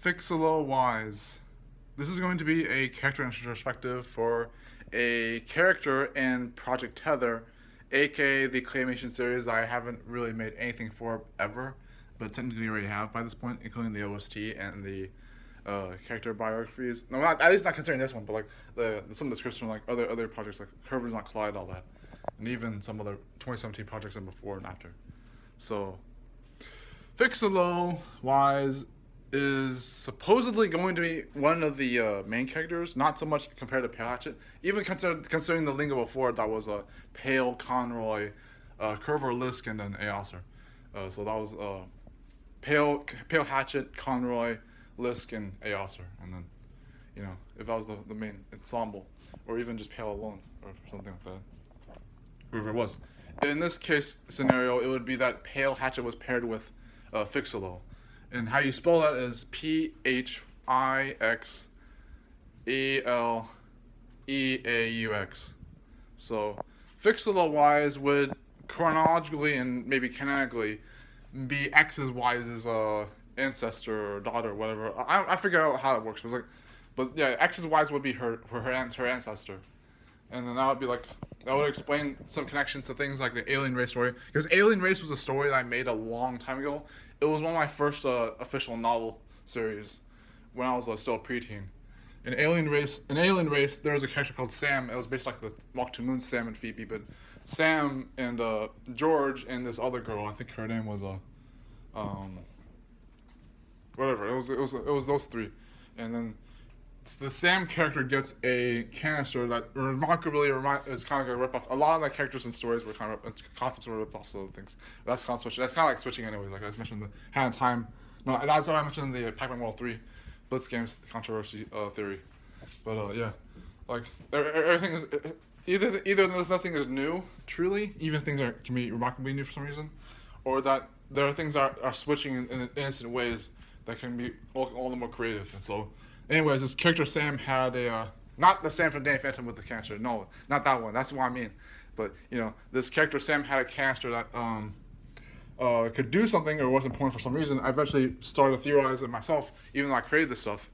Phixeleaux Wise. This is going to be a character introspective for a character in Project Tether, aka the claymation series I haven't really made anything for ever, but technically already have by this point, including the OST and the character biographies. No, not at least not considering this one, but like some of the scripts from like other projects like Curvers Not Collide, all that, and even some other 2017 projects and before and after. So, Phixeleaux Wise is supposedly going to be one of the main characters, not so much compared to Pale Hatchet. Even considering the lingo before, that was Pale, Conroy, Curver, Lisk, and then Aoser. So that was Pale Hatchet, Conroy, Lisk, and Aoser. And then, if that was the main ensemble, or even just Pale alone, or something like that. Whoever it was. In this case scenario, it would be that Pale Hatchet was paired with Phixeleaux. And how you spell that is Phixeleaux. So, Phixeleaux Wise would chronologically and maybe canonically be X's Wise's ancestor or daughter or whatever. I figure out how it works. But yeah, X's Wise would be her ancestor. And then that would explain some connections to things like the Alien Race story. Because Alien Race was a story that I made a long time ago. It was one of my first official novel series when I was still a preteen. In Alien Race, there was a character called Sam. It was based like the Walk to Moon Sam and Phoebe, but Sam and George and this other girl, I think her name was whatever. It was those three, and then the Sam character gets a canister that remarkably is kind of like a rip-off. A lot of the characters and stories were kind of concepts were rip-offs of other things. But that's kind of switching. That's kind of like switching anyways. Like I just mentioned the Hand of Time. No, that's what I mentioned in the Pac-Man World 3 Blitz Games controversy theory. But yeah, like everything is either nothing is new truly, even things can be remarkably new for some reason, or that there are things that are switching in innocent ways that can be all the more creative. And so. Anyways, this character Sam had not the Sam from Danny Phantom with the canister. No, not that one. That's what I mean. But, this character Sam had a canister that could do something or was important for some reason. I eventually started to theorize it myself, even though I created this stuff,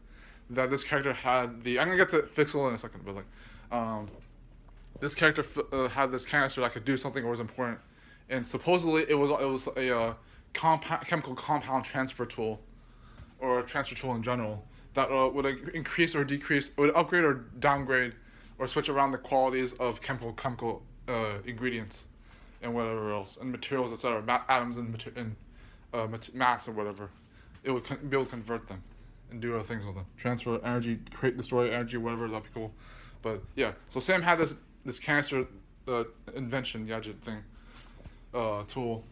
that this character had I'm going to get to Phixeleaux in a second, but this character had this canister that could do something or was important. And supposedly it was a chemical compound transfer tool, or a transfer tool in general, that would increase or decrease, would upgrade or downgrade, or switch around the qualities of chemical ingredients, and whatever else, and materials, etc., atoms and mass or whatever. It would be able to convert them and do other things with them. Transfer energy, destroy energy, whatever. That'd be cool. But yeah, so Sam had this canister invention gadget thing tool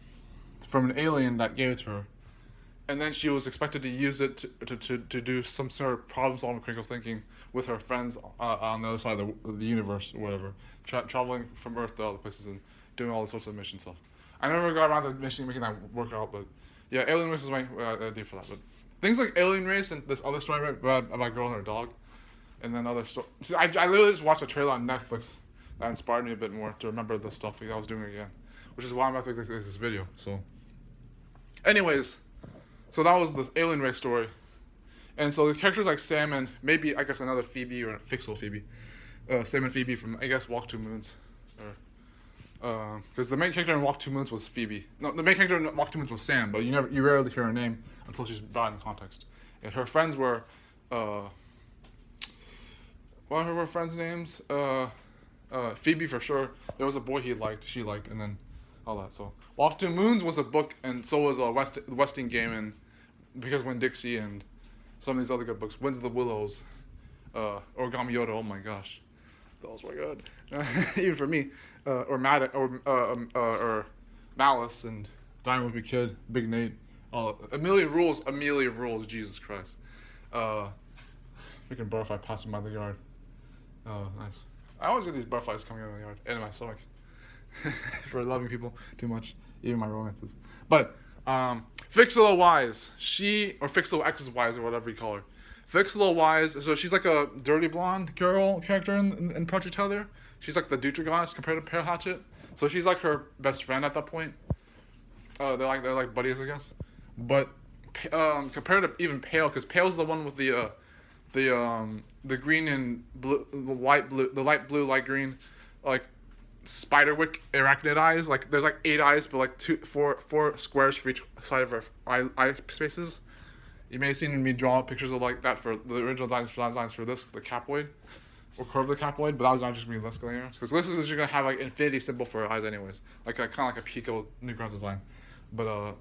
from an alien that gave it to her. And then she was expected to use it to do some sort of problem-solving critical thinking with her friends on the other side of the universe or whatever, traveling from Earth to other places and doing all sorts of mission stuff. I never got around to making that work out, but yeah, Alien Race was my idea for that. But things like Alien Race and this other story about a girl and her dog, and then other stories. I literally just watched a trailer on Netflix that inspired me a bit more to remember the stuff I was doing again, which is why I'm about to make this video. So, anyways. So that was the Alien Race story. And so the characters like Sam and maybe, I guess, another Phoebe or Phixeleaux Phoebe. Sam and Phoebe from, I guess, Walk Two Moons. Because the main character in Walk Two Moons was Phoebe. No, the main character in Walk Two Moons was Sam, but you rarely hear her name until she's brought in context. And her friends were, what were her friends' names? Phoebe for sure. There was a boy she liked, and then all that. So Walk Two Moons was a book, and so was the Westing game, and because Winn-Dixie and some of these other good books, Winds of the Willows, Origami Yoda. Oh my gosh, those were good. Even for me, or Malice and Diamond Would Be Kid, Big Nate, Amelia Rules. Jesus Christ. Freaking butterfly passing by the yard. Oh, nice. I always get these butterflies coming out of the yard and in my stomach. For loving people too much, even my romances. But Phixeleaux Wise, or Phixeleaux X's Wise, or whatever you call her. Phixeleaux Wise, so she's like a dirty blonde girl character in Project Tether. She's like the Dutra goddess compared to Pale Hatchet. So she's like her best friend at that point. They're like buddies, I guess. But compared to even Pale, because Pale's the one with the green and blue, the light blue, light green, like spiderwick arachnid eyes. Like there's like 8 eyes, but like four squares for each side of her eye spaces. You may have seen me draw pictures of like that for the original designs for this, the capoid, or curve the capoid, but that was not just me listing here. Because this is you're gonna have like infinity symbol for her eyes anyways, like kind of like a Pico Newgrounds design, but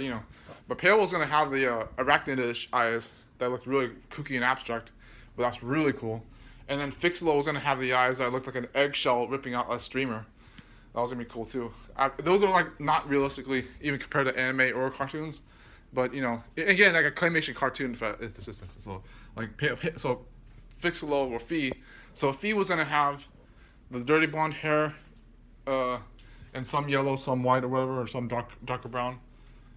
you know, but Pale was gonna have the arachnidish eyes that looked really kooky and abstract, but that's really cool. And then Phixeleaux was gonna have the eyes that looked like an eggshell ripping out a streamer. That was gonna be cool too. Those are like not realistically even compared to anime or cartoons, but you know, again, like a claymation cartoon for the systems. So like so Phixeleaux or Fee. So Fee was gonna have the dirty blonde hair, and some yellow, some white or whatever, or some darker brown.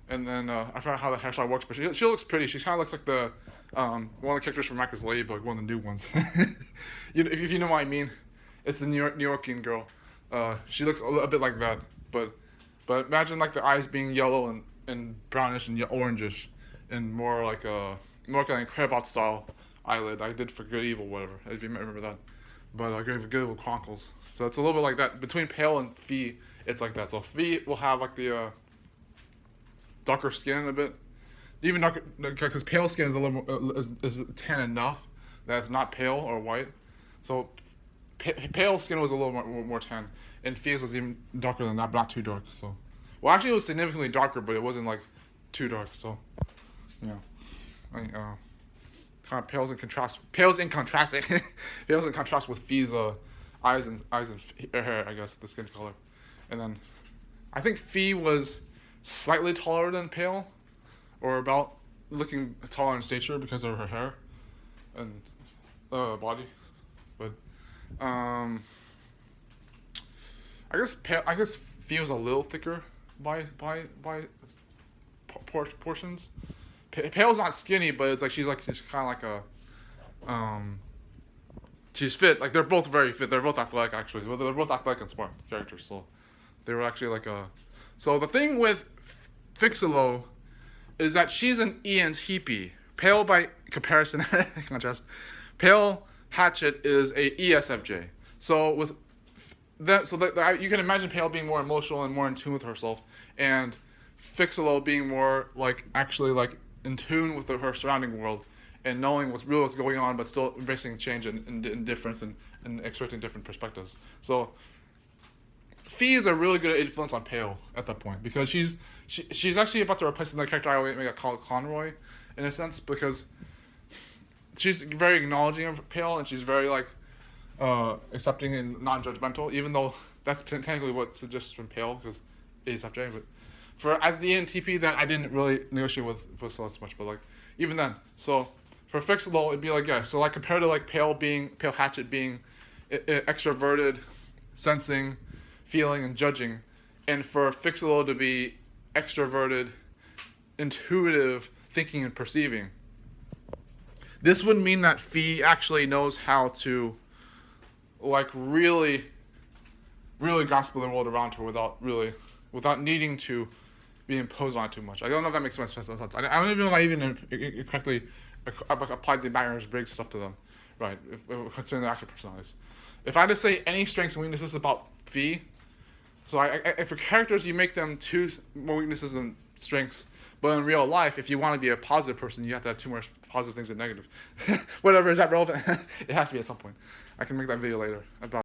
And then I forgot how the hairstyle works, but she looks pretty. She kind of looks like the one of the characters from Phixeleaux, but like one of the new ones. If you know what I mean, it's the New Yorkian girl. She looks a bit like that, but imagine like the eyes being yellow and brownish and orangish, and more like a Crabot style eyelid. I did for Good Evil, whatever, if you remember that. But Good Evil Chronicles. So it's a little bit like that. Between Pale and Fee, it's like that. So Fee will have like the darker skin a bit, even darker, because Pale skin is a little more, is tan enough that it's not pale or white. So Pale skin was a little more tan, and Fee's was even darker than that, but not too dark. So, well, actually, it was significantly darker, but it wasn't like too dark. So, you know, kind of Pale's in contrast. Pale's in contrast with Fee's eyes and hair, I guess, the skin color. And then I think Fee was slightly taller than Pale, or about looking taller in stature because of her hair and body. But I guess Fee was a little thicker by portions. Pale's not skinny, but it's like she's kind of like a she's fit. Like they're both very fit. They're both athletic actually. Well, they're both athletic and smart characters. So they were actually like a. So the thing with Phixeleaux is that she's an ENTP. Pale by comparison, contrast. Pale Hatchet is a ESFJ. So with that, you can imagine Pale being more emotional and more in tune with herself, and Phixeleaux being more like actually like in tune with her surrounding world and knowing what's going on, but still embracing change and difference and expecting different perspectives. So Fee is a really good influence on Pale at that point, because she's actually about to replace another character I make call Conroy, in a sense, because she's very acknowledging of Pale, and she's very like accepting and non-judgmental, even though that's technically what suggests from Pale, because ESFJ. But as the ENTP, that I didn't really negotiate with so much, but like even then, so for Phixeleaux, it'd be like, yeah, so like compared to like Pale Hatchet being extroverted, sensing, feeling, and judging, and for Phixeleaux to be extroverted, intuitive, thinking and perceiving. This would mean that Fee actually knows how to like really grasp the world around her without needing to be imposed on too much. I don't know if that makes sense. I don't even know if I even correctly applied the Myers-Briggs stuff to them, right? If considering their actual personalities. If I had to say any strengths and weaknesses about Fee, so if for characters you make them 2 more weaknesses than strengths, but in real life, if you want to be a positive person, you have to have 2 more positive things than negative. Whatever, is that relevant? It has to be at some point. I can make that video later about